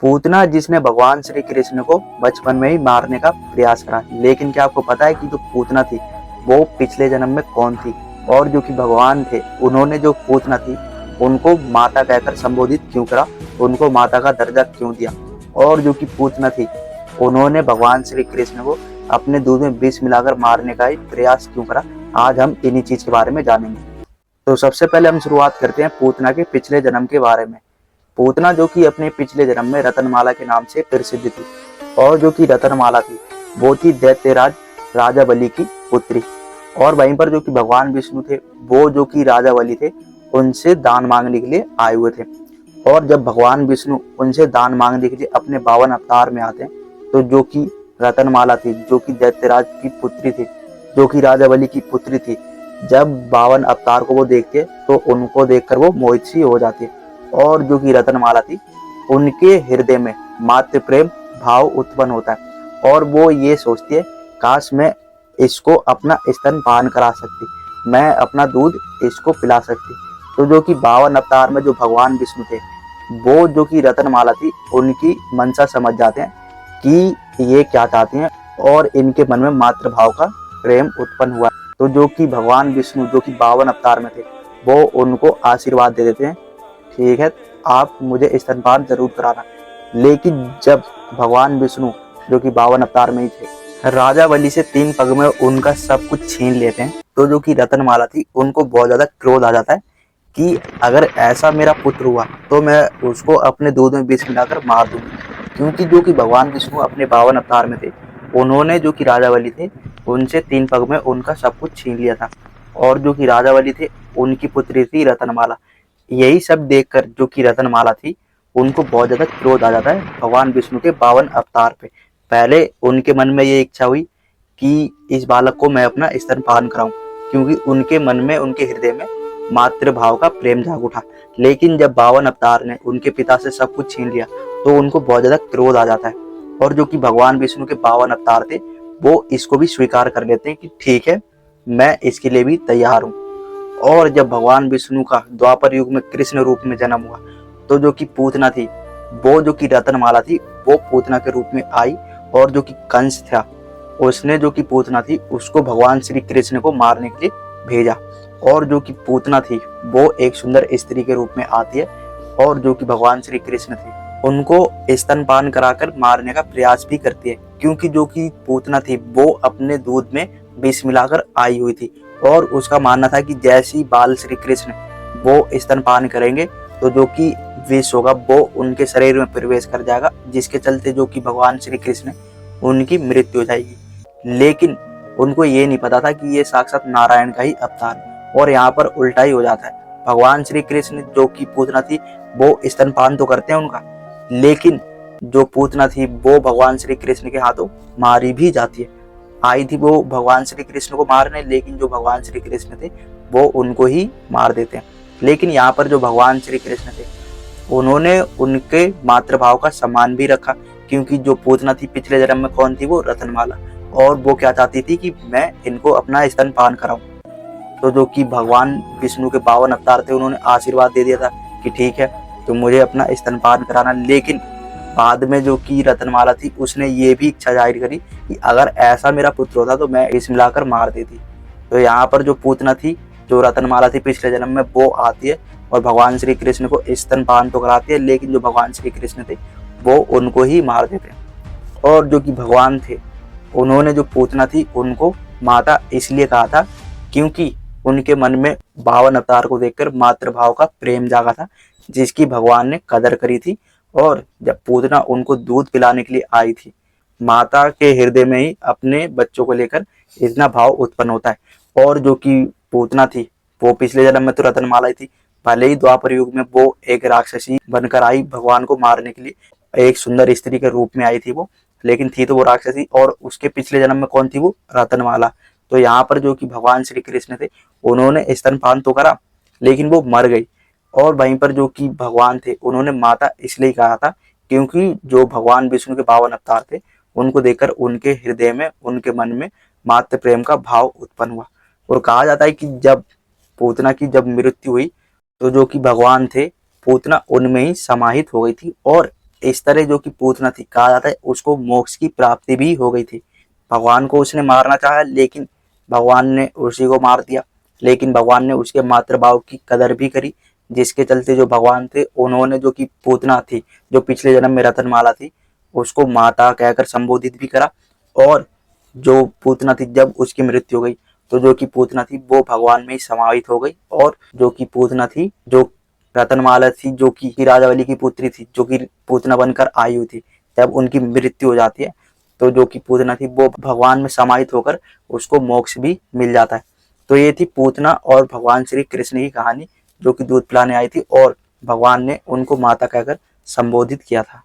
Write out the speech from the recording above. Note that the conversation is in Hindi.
पूतना जिसने भगवान श्री कृष्ण को बचपन में ही मारने का प्रयास करा, लेकिन क्या आपको पता है कि जो पूतना थी वो पिछले जन्म में कौन थी? और जो कि भगवान थे उन्होंने जो पूतना थी उनको माता कहकर संबोधित क्यों करा, उनको माता का दर्जा क्यों दिया? और जो कि पूतना थी उन्होंने भगवान श्री कृष्ण को अपने दूध में विष मिलाकर मारने का ही प्रयास क्यों करा? आज हम इन्हीं चीज के बारे में जानेंगे। तो सबसे पहले हम शुरुआत करते हैं पूतना के पिछले जन्म के बारे में। पूतना जो कि अपने पिछले जन्म में रतनमाला के नाम से प्रसिद्ध थी, और जो कि रतनमाला थी वो थी दैत्यराज राजा बलि की पुत्री। और वहीं पर जो कि भगवान विष्णु थे वो जो कि राजा बलि थे उनसे दान मांगने के लिए आए हुए थे। और जब भगवान विष्णु उनसे दान मांगने के लिए अपने 52 अवतार में आते हैं तो जो कि रतनमाला थी, जो कि दैत्यराज की पुत्री थी, जो कि राजा बलि की पुत्री थी, जब 52 अवतार को वो देखते तो उनको देखकर वो मोहित सी हो जाती है। और जो कि रतनमाला थी उनके हृदय में मातृ प्रेम भाव उत्पन्न होता है, और वो ये सोचती है काश मैं इसको अपना स्तन पान करा सकती, मैं अपना दूध इसको पिला सकती। तो जो कि 52 अवतार में जो भगवान विष्णु थे वो जो कि रतनमाला थी उनकी मनसा समझ जाते हैं कि ये क्या चाहती हैं, और इनके मन में मातृ भाव का प्रेम उत्पन्न हुआ। तो जो कि भगवान विष्णु जो कि 52 अवतार में थे वो उनको आशीर्वाद दे देते हैं, ठीक है आप मुझे स्तनपान जरूर कराना। लेकिन जब भगवान विष्णु जो कि 52 अवतार में ही थे राजा बलि से 3 पग में उनका सब कुछ छीन लेते हैं, तो जो कि रतनमाला थी उनको बहुत ज्यादा क्रोध आ जाता है कि अगर ऐसा मेरा पुत्र हुआ तो मैं उसको अपने दूध में विष मिलाकर मार दूंगी। क्योंकि जो कि भगवान विष्णु अपने 52 अवतार में थे उन्होंने जो कि राजा बलि थे उनसे 3 पग में उनका सब कुछ छीन लिया था, और जो कि राजा बलि थे उनकी पुत्री थी रतनमाला। यही सब देखकर जो कि रतनमाला थी उनको बहुत ज्यादा क्रोध आ जाता है भगवान विष्णु के 52 अवतार पे। पहले उनके मन में ये इच्छा हुई कि इस बालक को मैं अपना स्तनपान कराऊं, क्योंकि उनके मन में उनके हृदय में मातृभाव का प्रेम जाग उठा। लेकिन जब 52 अवतार ने उनके पिता से सब कुछ छीन लिया तो उनको बहुत ज्यादा क्रोध आ जाता है, और जो कि भगवान विष्णु के 52 अवतार थे वो इसको भी स्वीकार कर लेते हैं कि ठीक है मैं इसके लिए भी तैयार हूँ। और जब भगवान विष्णु का द्वापर युग में कृष्ण रूप में जन्म हुआ तो जो कि पूतना थी वो जो कि रतनमाला थी वो पूतना के रूप में आई, और जो कि कंस था उसने जो कि पूतना थी उसको भगवान श्री कृष्ण को मारने के लिए भेजा। और जो कि पूतना थी वो एक सुंदर स्त्री के रूप में आती है, और जो कि भगवान श्री कृष्ण थे उनको स्तनपान कराकर मारने का प्रयास भी करती है, क्योंकि जो कि पूतना थी वो अपने दूध में विष मिलाकर आई हुई थी, और उसका मानना था कि जैसे ही बाल श्री कृष्ण वो स्तनपान करेंगे तो जो कि विष होगा वो उनके शरीर में प्रवेश कर जाएगा, जिसके चलते जो कि भगवान श्री कृष्ण उनकी मृत्यु हो जाएगी। लेकिन उनको ये नहीं पता था कि ये साक्षात नारायण का ही अवतार है, और यहाँ पर उल्टा ही हो जाता है। भगवान श्री कृष्ण जो कि पूतना थी वो स्तनपान तो करते हैं उनका, लेकिन जो पूतना थी वो भगवान श्री कृष्ण के हाथों मारी भी जाती है। आई थी वो भगवान श्री कृष्ण को मारने, लेकिन जो भगवान श्री कृष्ण थे वो उनको ही मार देते हैं। लेकिन यहाँ पर जो भगवान श्री कृष्ण थे उन्होंने उनके मातृभाव का सम्मान भी रखा, क्योंकि जो पूतना थी पिछले जन्म में कौन थी? वो रतनमाला, और वो क्या चाहती थी कि मैं इनको अपना स्तनपान कराऊं। तो जो कि भगवान विष्णु के 52 अवतार थे उन्होंने आशीर्वाद दे दिया था कि ठीक है तो मुझे अपना स्तनपान कराना। लेकिन बाद में जो कि रतनमाला थी उसने ये भी इच्छा जाहिर करी कि अगर ऐसा मेरा पुत्र होता तो मैं इस मिलाकर मार देती। तो यहाँ पर जो पूतना थी जो रतनमाला थी पिछले जन्म में वो आती है और भगवान श्री कृष्ण को स्तनपान तो कराती है, लेकिन जो भगवान श्री कृष्ण थे वो उनको ही मार देते हैं। और जो कि भगवान थे उन्होंने जो पूतना थी उनको माता इसलिए कहा था क्योंकि उनके मन में 52 अवतार को देखकर मातृभाव का प्रेम जागा था, जिसकी भगवान ने कदर करी थी। और जब पूतना उनको दूध पिलाने के लिए आई थी, माता के हृदय में ही अपने बच्चों को लेकर इतना भाव उत्पन्न होता है। और जो कि पूतना थी वो पिछले जन्म में तो रतनमाला ही थी, भले ही द्वापर युग में वो एक राक्षसी बनकर आई भगवान को मारने के लिए, एक सुंदर स्त्री के रूप में आई थी वो, लेकिन थी तो वो राक्षसी। और उसके पिछले जन्म में कौन थी? वो रतनमाला। तो यहाँ पर जो कि भगवान श्री कृष्ण थे उन्होंने स्तनपान तो करा लेकिन वो मर गई। और वहीं पर जो कि भगवान थे उन्होंने माता इसलिए कहा था क्योंकि जो भगवान विष्णु के 52 अवतार थे उनको देखकर उनके हृदय में उनके मन में मातृ प्रेम का भाव उत्पन्न हुआ। और कहा जाता है कि जब पूतना की जब मृत्यु हुई तो जो कि भगवान थे पूतना उनमें ही समाहित हो गई थी और इस तरह जो कि पूतना थी, कहा जाता है उसको मोक्ष की प्राप्ति भी हो गई थी। भगवान को उसने मारना चाहा, लेकिन भगवान ने उसी को मार दिया। लेकिन भगवान ने उसके मातृभाव की कदर भी करी, जिसके चलते जो भगवान थे उन्होंने जो कि पूतना थी, जो पिछले जन्म में रतनमाला थी, उसको माता कहकर संबोधित भी करा। और जो पूतना थी, जब उसकी मृत्यु हो गई तो जो कि पूतना थी वो भगवान में ही समाहित हो गई। और जो कि पूतना थी, जो रतनमाला थी, जो कि राजावली की पुत्री थी, जो कि पूतना बनकर आई हुई थी, जब उनकी मृत्यु हो जाती है तो जो कि पूतना थी वो भगवान में समाहित होकर उसको मोक्ष भी मिल जाता है। तो ये थी पूतना और भगवान श्री कृष्ण की कहानी, जो कि दूध पिलाने आई थी और भगवान ने उनको माता कहकर संबोधित किया था।